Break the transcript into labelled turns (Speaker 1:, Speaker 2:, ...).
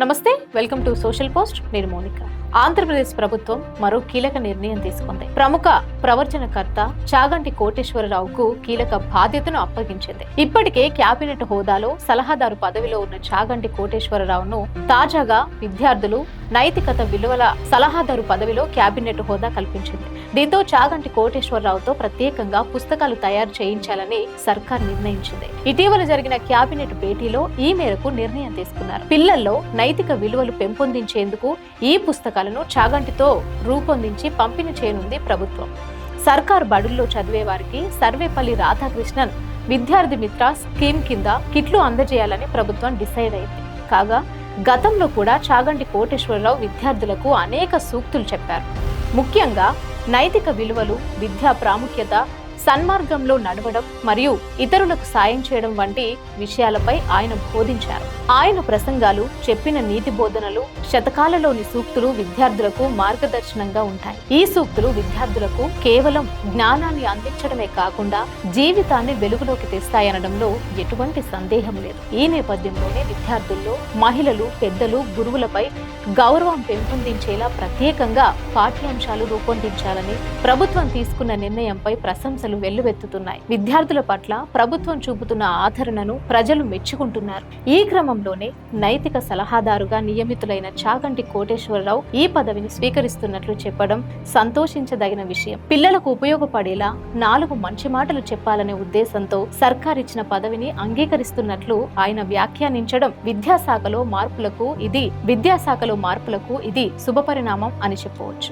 Speaker 1: నమస్తే, welcome to social post. నేను Monica. Andhra Pradesh ప్రభుత్వం మరో కీలక నిర్ణయం తీసుకుంది. ప్రముఖ ప్రవచనకర్త చాగంటి కోటేశ్వరరావుకు కీలక బాధ్యతను అప్పగించింది. ఇప్పటికే కేబినెట్ హోదాలో సలహాదారు పదవిలో ఉన్న చాగంటి కోటేశ్వరరావును తాజాగా విద్యార్థులు నైతికత విలువల సలహాదారు పదవిలో కేబినెట్ హోదా కల్పించింది. దీంతో చాగంటి కోటేశ్వరరావుతో ప్రత్యేకంగా పుస్తకాలు తయారు చేయించాలని సర్కార్ నిర్ణయించింది. ఇటీవల జరిగిన కేబినెట్ భేటీలో ఈ మేరకు నిర్ణయం తీసుకున్నారు. పిల్లల్లో నైతిక విలువలు పెంపొందించేందుకు ఈ పుస్తకాలను చాగంటితో రూపొందించి పంపిణీ చేయనుంది ప్రభుత్వం. సర్కార్ బడుల్లో చదివే వారికి సర్వేపల్లి రాధాకృష్ణన్ విద్యార్థి మిత్ర స్కీమ్ కింద కిట్లు అందజేయాలని ప్రభుత్వం డిసైడ్ అయింది. కాగా గతంలో కూడా చాగంటి కోటేశ్వరరావు విద్యార్థులకు అనేక సూక్తులు చెప్పారు. ముఖ్యంగా నైతిక విలువలు, విద్యా ప్రాముఖ్యత, సన్మార్గంలో నడవడం మరియు ఇతరులకు సాయం చేయడం వంటి విషయాలపై ఆయన బోధించారు. ఆయన ప్రసంగాలు, చెప్పిన నీతి బోధనలు, శతకాలలోని సూక్తులు విద్యార్థులకు మార్గదర్శనంగా ఉంటాయి. ఈ సూక్తులు విద్యార్థులకు కేవలం జ్ఞానాన్ని అందించడమే కాకుండా జీవితాన్ని వెలుగులోకి తెస్తాయనడంలో ఎటువంటి సందేహం లేదు. ఈ నేపథ్యంలోనే విద్యార్థుల్లో మహిళలు, పెద్దలు, గురువులపై గౌరవం పెంపొందించేలా ప్రత్యేకంగా పాఠ్యాంశాలు రూపొందించాలని ప్రభుత్వం తీసుకున్న నిర్ణయంపై ప్రశంసలు వెల్లువెత్తుతున్నాయి. విద్యార్థుల పట్ల ప్రభుత్వం చూపుతున్న ఆదరణను ప్రజలు మెచ్చుకుంటున్నారు. ఈ క్రమంలోనే నైతిక సలహాదారుగా నియమితులైన చాగంటి కోటేశ్వరరావు ఈ పదవిని స్వీకరిస్తున్నట్లు చెప్పడం సంతోషించదగిన విషయం. పిల్లలకు ఉపయోగపడేలా 4 మంచి మాటలు చెప్పాలనే ఉద్దేశంతో సర్కార్ ఇచ్చిన పదవిని అంగీకరిస్తున్నట్లు ఆయన వ్యాఖ్యానించడం విద్యాశాఖలో మార్పులకు ఇది శుభపరిణామం అని చెప్పవచ్చు.